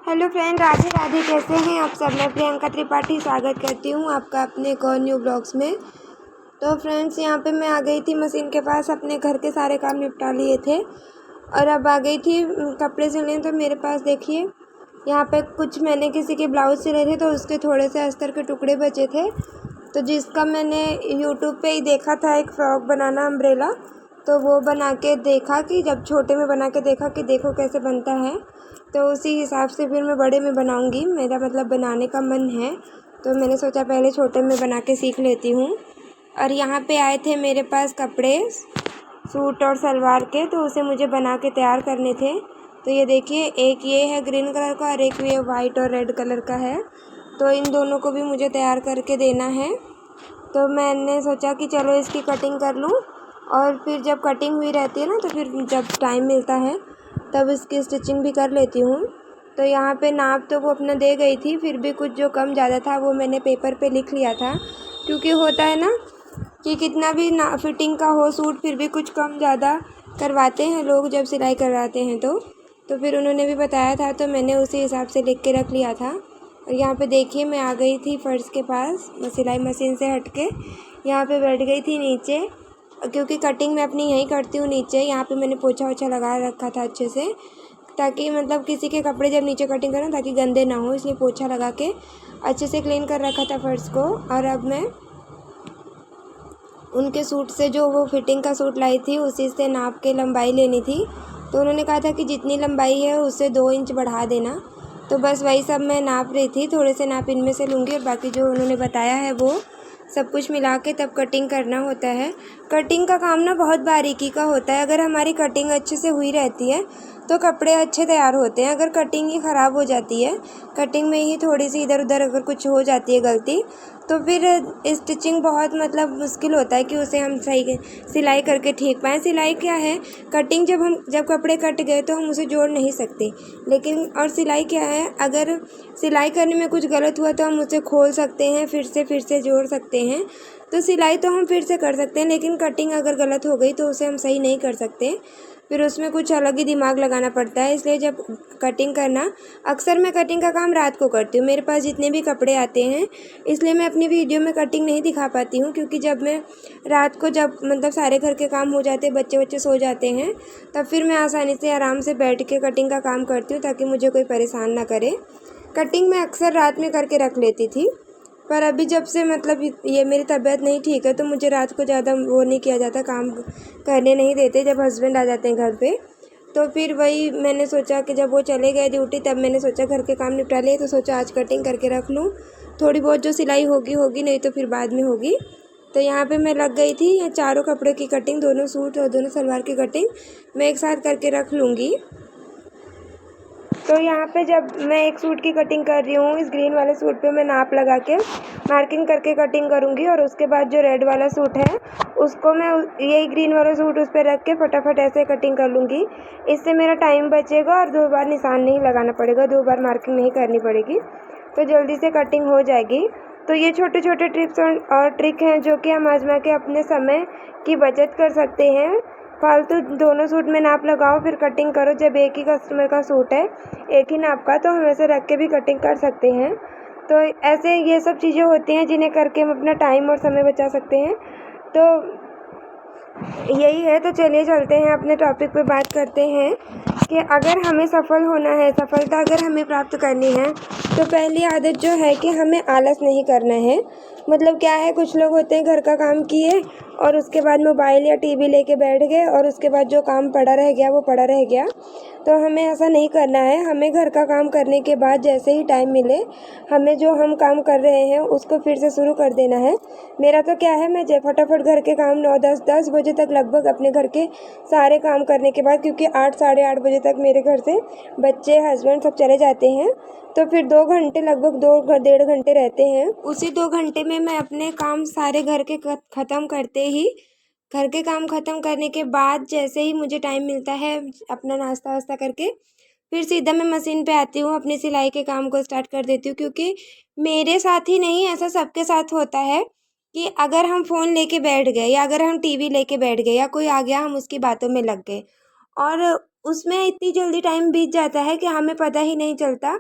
Hello friend, Radhe Radhe. कैसे हैं आप सब। मैं प्रियंका त्रिपाठी स्वागत करती हूँ आपका अपने एक और न्यू ब्लॉग्स में। तो फ्रेंड्स, यहाँ पे मैं आ गई थी मशीन के पास, अपने घर के सारे काम निपटा लिए थे और अब आ गई थी कपड़े सिलने। तो मेरे पास देखिए, यहाँ पे कुछ मैंने किसी के ब्लाउज सिले थे तो उसके थोड़े से अस्तर के टुकड़े बचे थे, तो जिसका मैंने यूट्यूब पे ही देखा था एक फ़्रॉक बनाना, अम्ब्रेला। तो वो बना के देखा कि जब छोटे में बना के देखा कि देखो कैसे बनता है, तो उसी हिसाब से फिर मैं बड़े में बनाऊंगी। मेरा मतलब बनाने का मन है, तो मैंने सोचा पहले छोटे में बना के सीख लेती हूँ। और यहाँ पे आए थे मेरे पास कपड़े सूट और सलवार के, तो उसे मुझे बना के तैयार करने थे। तो ये देखिए, एक ये है ग्रीन कलर का और एक ये वाइट और रेड कलर का है। तो इन दोनों को भी मुझे तैयार करके देना है। तो मैंने सोचा कि चलो इसकी कटिंग कर लूँ, और फिर जब कटिंग हुई रहती है ना, तो फिर जब टाइम मिलता है तब इसकी स्टिचिंग भी कर लेती हूँ। तो यहाँ पे नाप तो वो अपना दे गई थी, फिर भी कुछ जो कम ज़्यादा था वो मैंने पेपर पे लिख लिया था, क्योंकि होता है ना कि कितना भी ना फिटिंग का हो सूट, फिर भी कुछ कम ज़्यादा करवाते हैं लोग जब सिलाई करवाते हैं। तो फिर उन्होंने भी बताया था, तो मैंने उसी हिसाब से लिख के रख लिया था। और यहाँ पे देखिए, मैं आ गई थी फ़र्श के पास, सिलाई मशीन से हट के यहाँ पे बैठ गई थी नीचे, क्योंकि कटिंग मैं अपनी यहीं करती हूँ नीचे। यहाँ पे मैंने पोछा वोछा लगा रखा था अच्छे से, ताकि मतलब किसी के कपड़े जब नीचे कटिंग करूँ ताकि गंदे ना हो, इसलिए पोछा लगा के अच्छे से क्लीन कर रखा था फ़र्श को। और अब मैं उनके सूट से, जो वो फिटिंग का सूट लाई थी, उसी से नाप के लंबाई लेनी थी। तो उन्होंने कहा था कि जितनी लंबाई है उससे 2 इंच बढ़ा देना। तो बस वही सब मैं नाप रही थी, थोड़े से नाप इनमें से लूँगी और बाकी जो उन्होंने बताया है वो सब कुछ मिला के तब कटिंग करना होता है। कटिंग का काम ना बहुत बारीकी का होता है। अगर हमारी कटिंग अच्छे से हुई रहती है तो कपड़े अच्छे तैयार होते हैं। अगर कटिंग ही ख़राब हो जाती है, कटिंग में ही थोड़ी सी इधर उधर अगर कुछ हो जाती है गलती, तो फिर स्टिचिंग बहुत मतलब मुश्किल होता है कि उसे हम सही सिलाई करके ठीक पाएँ। सिलाई क्या है, कटिंग जब कपड़े कट गए तो हम उसे जोड़ नहीं सकते, लेकिन और सिलाई क्या है, अगर सिलाई करने में कुछ गलत हुआ तो हम उसे खोल सकते हैं, फिर से जोड़ सकते हैं। तो सिलाई तो हम फिर से कर सकते हैं, लेकिन कटिंग अगर गलत हो गई तो उसे हम सही नहीं कर सकते, फिर उसमें कुछ अलग ही दिमाग लगाना पड़ता है। इसलिए जब कटिंग करना, अक्सर मैं कटिंग का काम रात को करती हूँ। मेरे पास जितने भी कपड़े आते हैं, इसलिए मैं अपनी वीडियो में कटिंग नहीं दिखा पाती हूँ, क्योंकि जब मैं रात को, जब मतलब सारे घर के काम हो जाते हैं, बच्चे सो जाते हैं, तब फिर मैं आसानी से आराम से बैठ के कटिंग का काम करती हूँ, ताकि मुझे कोई परेशान ना करे। कटिंग मैं अक्सर रात में करके रख लेती थी, पर अभी जब से मतलब ये मेरी तबीयत नहीं ठीक है, तो मुझे रात को ज़्यादा वो नहीं किया जाता, काम करने नहीं देते जब हस्बैंड आ जाते हैं घर पे। तो फिर वही मैंने सोचा कि जब वो चले गए ड्यूटी, तब मैंने सोचा घर के काम निपटा लिए, तो सोचा आज कटिंग करके रख लूँ। थोड़ी बहुत जो सिलाई होगी, नहीं तो फिर बाद में होगी। तो यहाँ पे मैं लग गई थी, ये चारों कपड़े की कटिंग, दोनों सूट और दोनों सलवार की कटिंग मैं एक साथ करके रख लूँगी। तो यहाँ पे जब मैं एक सूट की कटिंग कर रही हूँ, इस ग्रीन वाले सूट पे मैं नाप लगा के मार्किंग करके कटिंग करूँगी, और उसके बाद जो रेड वाला सूट है उसको मैं यही ग्रीन वाला सूट उस पर रख के फटाफट ऐसे कटिंग कर लूँगी। इससे मेरा टाइम बचेगा और 2 बार निशान नहीं लगाना पड़ेगा, 2 बार मार्किंग नहीं करनी पड़ेगी, तो जल्दी से कटिंग हो जाएगी। तो ये छोटे छोटे टिप्स और ट्रिक हैं जो कि हम आजमा के अपने समय की बचत कर सकते हैं। फालतू दोनों सूट में नाप लगाओ फिर कटिंग करो। जब एक ही कस्टमर का सूट है, एक ही नाप का, तो हम ऐसे रख के भी कटिंग कर सकते हैं। तो ऐसे ये सब चीज़ें होती हैं जिन्हें करके हम अपना टाइम और समय बचा सकते हैं। तो यही है। तो चलिए चलते हैं अपने टॉपिक पे, बात करते हैं कि अगर हमें सफल होना है, सफलता अगर हमें प्राप्त करनी है, तो पहली आदत जो है कि हमें आलस नहीं करना है। मतलब क्या है, कुछ लोग होते हैं घर का काम किए और उसके बाद मोबाइल या टीवी लेके बैठ गए, और उसके बाद जो काम पड़ा रह गया वो पड़ा रह गया। तो हमें ऐसा नहीं करना है। हमें घर का काम करने के बाद जैसे ही टाइम मिले, हमें जो हम काम कर रहे हैं उसको फिर से शुरू कर देना है। मेरा तो क्या है, मैं फटाफट घर के काम 9-10 बजे तक लगभग अपने घर के सारे काम करने के बाद, क्योंकि 8 साढ़े 8 बजे तक मेरे घर से बच्चे हस्बैंड सब चले जाते हैं, तो फिर 2 घंटे, लगभग 2 डेढ़ घंटे रहते हैं। उसी 2 घंटे में मैं अपने काम सारे घर के ख़त्म करते ही, घर के काम ख़त्म करने के बाद जैसे ही मुझे टाइम मिलता है, अपना नाश्ता वास्ता करके फिर सीधा मैं मशीन पे आती हूँ, अपनी सिलाई के काम को स्टार्ट कर देती हूँ। क्योंकि मेरे साथ ही नहीं, ऐसा सबके साथ होता है कि अगर हम फ़ोन लेके बैठ गए, या अगर हम टीवी लेके बैठ गए, या कोई आ गया हम उसकी बातों में लग गए, और उसमें इतनी जल्दी टाइम बीत जाता है कि हमें पता ही नहीं चलता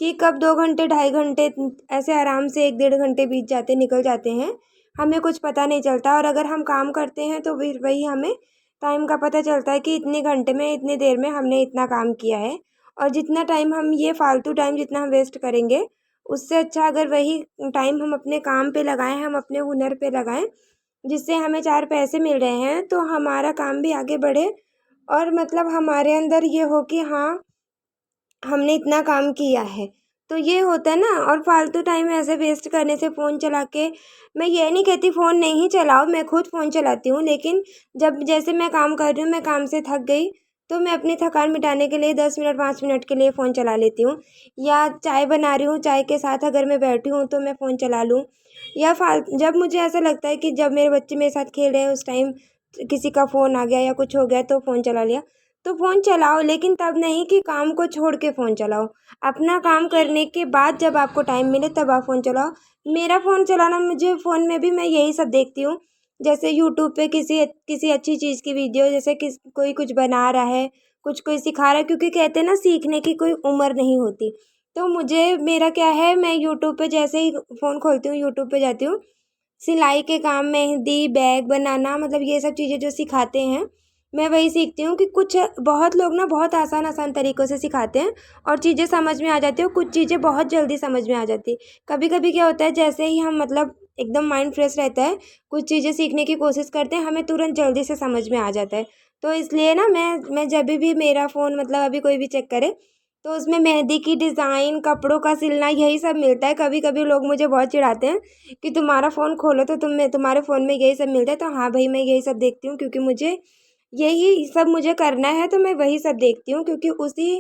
कि कब 2 घंटे 2.5 घंटे ऐसे आराम से 1 डेढ़ घंटे बीत जाते निकल जाते हैं, हमें कुछ पता नहीं चलता। और अगर हम काम करते हैं तो फिर वही हमें टाइम का पता चलता है कि इतने घंटे में इतनी देर में हमने इतना काम किया है। और जितना टाइम हम ये फ़ालतू टाइम जितना हम वेस्ट करेंगे, उससे अच्छा अगर वही टाइम हम अपने काम पे लगाएं, हम अपने हुनर पे लगाएं, जिससे हमें 4 पैसे मिल रहे हैं, तो हमारा काम भी आगे बढ़े और मतलब हमारे अंदर ये हो कि हाँ, हमने इतना काम किया है। तो ये होता है ना। और फालतू टाइम ऐसे वेस्ट करने से फ़ोन चला के, मैं ये नहीं कहती फ़ोन नहीं चलाओ, मैं खुद फ़ोन चलाती हूँ, लेकिन जब जैसे मैं काम कर रही हूँ, मैं काम से थक गई, तो मैं अपनी थकान मिटाने के लिए 10 मिनट 5 मिनट के लिए फ़ोन चला लेती हूँ। या चाय बना रही हूँ, चाय के साथ अगर मैं बैठी हूँ तो मैं फ़ोन चला लूँ। या जब मुझे ऐसा लगता है कि जब मेरे बच्चे मेरे साथ खेल रहे हैं उस टाइम किसी का फ़ोन आ गया या कुछ हो गया तो फ़ोन चला लिया। तो फ़ोन चलाओ, लेकिन तब नहीं कि काम को छोड़ के फ़ोन चलाओ। अपना काम करने के बाद जब आपको टाइम मिले तब आप फ़ोन चलाओ। मेरा फ़ोन चलाना, मुझे फ़ोन में भी मैं यही सब देखती हूँ। जैसे यूट्यूब पे किसी अच्छी चीज़ की वीडियो, जैसे कोई कुछ बना रहा है, कुछ कोई सिखा रहा है, क्योंकि कहते हैं ना सीखने की कोई उम्र नहीं होती। तो मुझे मेरा क्या है, मैं यूट्यूब पे जैसे ही फ़ोन खोलती हूँ, यूट्यूब पे जाती हूँ, सिलाई के काम, मेहंदी, बैग बनाना, मतलब ये सब चीज़ें जो सिखाते हैं, मैं वही सीखती हूँ। कि कुछ बहुत लोग ना बहुत आसान आसान तरीक़ों से सिखाते हैं और चीज़ें समझ में आ जाती है, और कुछ चीज़ें बहुत जल्दी समझ में आ जाती है। कभी-कभी क्या होता है, जैसे ही हम मतलब एकदम माइंड फ्रेश रहता है, कुछ चीज़ें सीखने की कोशिश करते हैं, हमें तुरंत जल्दी से समझ में आ जाता है। तो इसलिए ना मैं जभी भी मेरा फ़ोन, मतलब अभी कोई भी चेक करे, तो उसमें मेहंदी की डिज़ाइन, कपड़ों का सिलना, यही सब मिलता है। कभी-कभी लोग मुझे बहुत चिढ़ाते हैं कि तुम्हारा फ़ोन खोलो तो तुम्हारे फ़ोन में यही सब मिलता है। तो हाँ भाई, मैं यही सब देखती हूँ, क्योंकि मुझे यही सब मुझे करना है, तो मैं वही सब देखती हूँ, क्योंकि उसी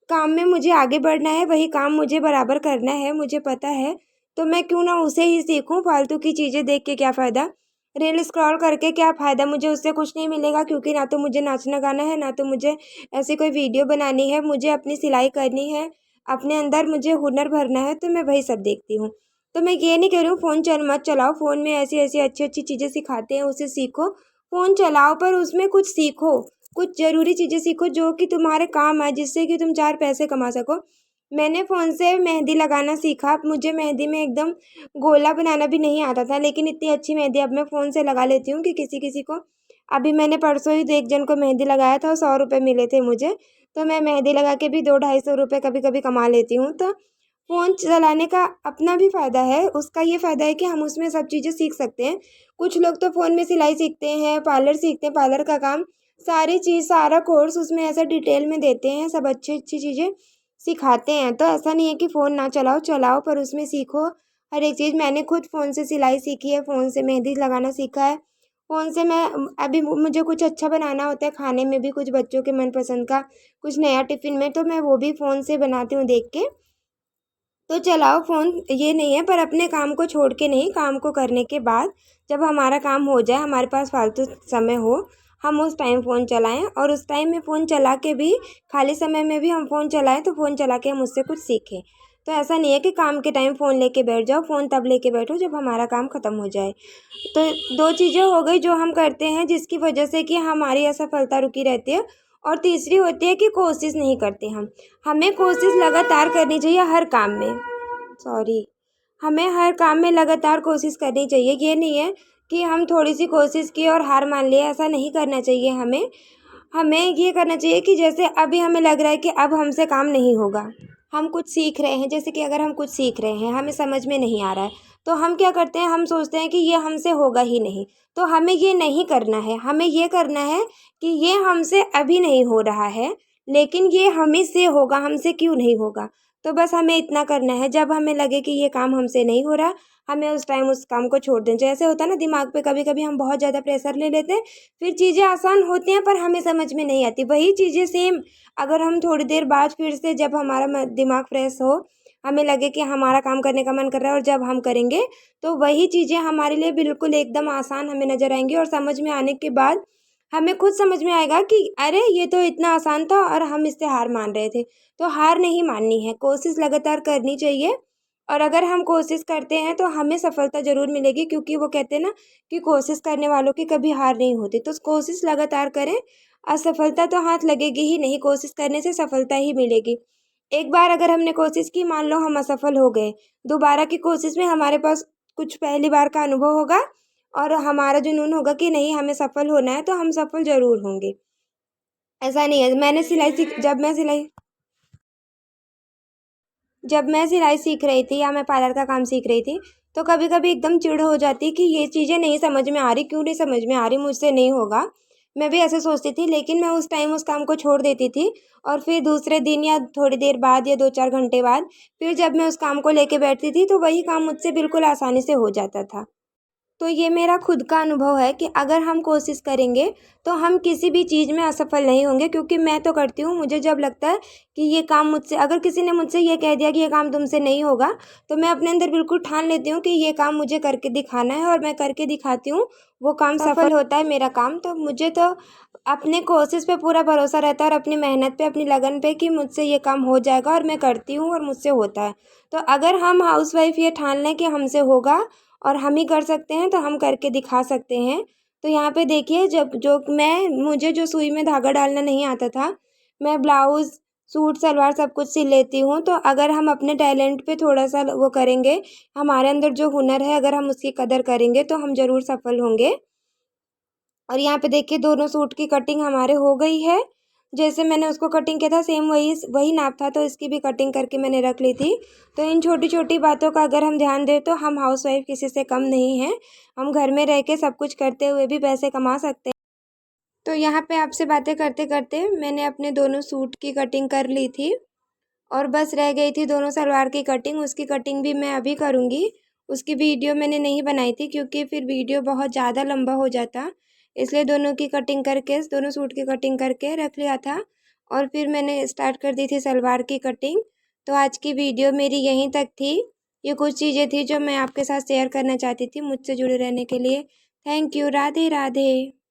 काम में मुझे आगे बढ़ना है, वही काम मुझे बराबर करना है, मुझे पता है। तो मैं क्यों ना उसे ही सीखूँ, फालतू की चीज़ें देख के क्या फ़ायदा? रील स्क्रॉल करके क्या फ़ायदा? मुझे उससे कुछ नहीं मिलेगा, क्योंकि ना तो मुझे नाचना गाना है, ना तो मुझे ऐसी कोई वीडियो बनानी है। मुझे अपनी सिलाई करनी है, अपने अंदर मुझे हुनर भरना है, तो मैं वही सब देखती हूँ। तो मैं ये नहीं कह रही हूँ फ़ोन मत चलाओ, फ़ोन में ऐसी-ऐसी अच्छी-अच्छी चीज़ें सिखाते हैं, उसे सीखो। फ़ोन चलाओ पर उसमें कुछ सीखो, कुछ ज़रूरी चीज़ें सीखो जो कि तुम्हारे काम आए, जिससे कि तुम 4 पैसे कमा सको। मैंने फ़ोन से मेहंदी लगाना सीखा। मुझे मेहंदी में एकदम गोला बनाना भी नहीं आता था, लेकिन इतनी अच्छी मेहंदी अब मैं फ़ोन से लगा लेती हूँ कि किसी-किसी को, अभी मैंने परसों ही तो एक जन को मेहंदी लगाया था और 100 रुपए मिले थे मुझे। तो मैं मेहंदी लगा के भी 2 ढाई सौ रुपए कभी-कभी कमा लेती हूँ। तो फ़ोन चलाने का अपना भी फ़ायदा है, उसका ये फ़ायदा है कि हम उसमें सब चीज़ें सीख सकते हैं। कुछ लोग तो फ़ोन में सिलाई सीखते हैं, पार्लर सीखते हैं, पार्लर का काम, सारी चीज़, सारा कोर्स उसमें ऐसे डिटेल में देते हैं, सब अच्छी-अच्छी चीज़ें सिखाते हैं। तो ऐसा नहीं है कि फ़ोन ना चलाओ, चलाओ पर उसमें सीखो हर एक चीज़। मैंने खुद फ़ोन से सिलाई सीखी है, फ़ोन से मेहंदी लगाना सीखा है। फ़ोन से मैं अभी मुझे कुछ अच्छा बनाना होता है, खाने में भी कुछ बच्चों के मनपसंद का, कुछ नया टिफ़िन में, तो मैं वो भी फ़ोन से बनाती हूँ देख के। तो चलाओ फ़ोन, ये नहीं है, पर अपने काम को छोड़ के नहीं, काम को करने के बाद जब हमारा काम हो जाए, हमारे पास फालतू समय हो, हम उस टाइम फ़ोन चलाएँ। और उस टाइम में फ़ोन चला के भी, खाली समय में भी हम फ़ोन चलाएँ, तो फ़ोन चला के हम उससे कुछ सीखें। तो ऐसा नहीं है कि काम के टाइम फ़ोन लेके बैठ जाओ, फ़ोन तब लेके बैठो जब हमारा काम ख़त्म हो जाए। तो 2 चीज़ें हो गई जो हम करते हैं जिसकी वजह से कि हमारी असफलता रुकी रहती है। और तीसरी होती है कि कोशिश नहीं करते हम। हमें कोशिश लगातार करनी चाहिए हर काम में। सॉरी, हमें हर काम में लगातार कोशिश करनी चाहिए। ये नहीं है कि हम थोड़ी-सी कोशिश की और हार मान लिए, ऐसा नहीं करना चाहिए हमें। हमें ये करना चाहिए कि जैसे अभी हमें लग रहा है कि अब हमसे काम नहीं होगा। हम कुछ सीख रहे हैं, जैसे कि अगर हम कुछ सीख रहे हैं, हमें समझ में नहीं आ रहा है, तो हम क्या करते हैं, हम सोचते हैं कि ये हमसे होगा ही नहीं। तो हमें ये नहीं करना है, हमें ये करना है कि ये हमसे अभी नहीं हो रहा है, लेकिन ये हमें से होगा, हमसे क्यों नहीं होगा। तो बस हमें इतना करना है, जब हमें लगे कि ये काम हमसे नहीं हो रहा, हमें उस टाइम उस काम को छोड़ देना चाहिए। ऐसे होता है ना, दिमाग पे कभी-कभी हम बहुत ज़्यादा प्रेशर ले लेते हैं, फिर चीज़ें आसान होती हैं पर हमें समझ में नहीं आती। वही चीज़ें सेम अगर हम थोड़ी देर बाद फिर से, जब हमारा दिमाग फ्रेश हो, हमें लगे कि हमारा काम करने का मन कर रहा है और जब हम करेंगे, तो वही चीज़ें हमारे लिए बिल्कुल एकदम आसान हमें नज़र आएँगी। और समझ में आने के बाद हमें खुद समझ में आएगा कि अरे! ये तो इतना आसान था और हम इससे हार मान रहे थे। तो हार नहीं माननी है, कोशिश लगातार करनी चाहिए। और अगर हम कोशिश करते हैं तो हमें सफलता ज़रूर मिलेगी, क्योंकि वो कहते हैं ना कि कोशिश करने वालों की कभी हार नहीं होती। तो कोशिश लगातार करें, असफलता तो हाथ लगेगी ही नहीं, कोशिश करने से सफलता ही मिलेगी। एक बार अगर हमने कोशिश की, मान लो हम असफल हो गए, दोबारा की कोशिश में हमारे पास कुछ पहली बार का अनुभव होगा और हमारा जुनून होगा कि नहीं, हमें सफल होना है, तो हम सफल ज़रूर होंगे। ऐसा नहीं है। जब मैं सिलाई सीख रही थी या मैं पार्लर का काम सीख रही थी, तो कभी कभी एकदम चिढ़ हो जाती कि ये चीज़ें नहीं समझ में आ रही, क्यों नहीं समझ में आ रही, मुझसे नहीं होगा। मैं भी ऐसे सोचती थी, लेकिन मैं उस टाइम उस काम को छोड़ देती थी और फिर दूसरे दिन या थोड़ी देर बाद या 2-4 घंटे बाद फिर जब मैं उस काम को लेके बैठती थी, तो वही काम मुझसे बिल्कुल आसानी से हो जाता था। तो ये मेरा खुद का अनुभव है कि अगर हम कोशिश करेंगे तो हम किसी भी चीज़ में असफल नहीं होंगे, क्योंकि मैं तो करती हूँ, मुझे जब लगता है कि ये काम मुझसे, अगर किसी ने मुझसे ये कह दिया कि ये काम तुमसे नहीं होगा, तो मैं अपने अंदर बिल्कुल ठान लेती हूँ कि ये काम मुझे करके दिखाना है और मैं करके दिखाती हूँ, वो काम सफल होता है मेरा काम। तो मुझे तो अपने कोशिश पे पूरा भरोसा रहता है और अपनी मेहनत पे, अपनी लगन पे कि मुझसे ये काम हो जाएगा और मैं करती हूँ और मुझसे होता है। तो अगर हम हाउसवाइफ ये ठान लें कि हमसे होगा और हम ही कर सकते हैं, तो हम करके दिखा सकते हैं। तो यहाँ पे देखिए, जब जो मैं मुझे जो सुई में धागा डालना नहीं आता था, मैं ब्लाउज़, सूट, सलवार सब कुछ सिल लेती हूँ। तो अगर हम अपने टैलेंट पे थोड़ा-सा वो करेंगे, हमारे अंदर जो हुनर है अगर हम उसकी कदर करेंगे, तो हम ज़रूर सफल होंगे। और यहाँ पे देखिए, दोनों सूट की कटिंग हमारे हो गई है। जैसे मैंने उसको कटिंग किया था, सेम वही वही नाप था, तो इसकी भी कटिंग करके मैंने रख ली थी। तो इन छोटी-छोटी बातों का अगर हम ध्यान दें, तो हम हाउसवाइफ़ किसी से कम नहीं हैं। हम घर में रह के सब कुछ करते हुए भी पैसे कमा सकते हैं। तो यहाँ पे आपसे बातें करते-करते मैंने अपने दोनों सूट की कटिंग कर ली थी और बस रह गई थी दोनों सलवार की कटिंग। उसकी कटिंग भी मैं अभी करूँगी। उसकी वीडियो मैंने नहीं बनाई थी, क्योंकि फिर वीडियो बहुत ज़्यादा लंबा हो जाता। इसलिए दोनों की कटिंग करके, दोनों सूट की कटिंग करके रख लिया था और फिर मैंने स्टार्ट कर दी थी सलवार की कटिंग। तो आज की वीडियो मेरी यहीं तक थी। ये कुछ चीज़ें थी जो मैं आपके साथ शेयर करना चाहती थी। मुझसे जुड़े रहने के लिए थैंक यू। राधे राधे।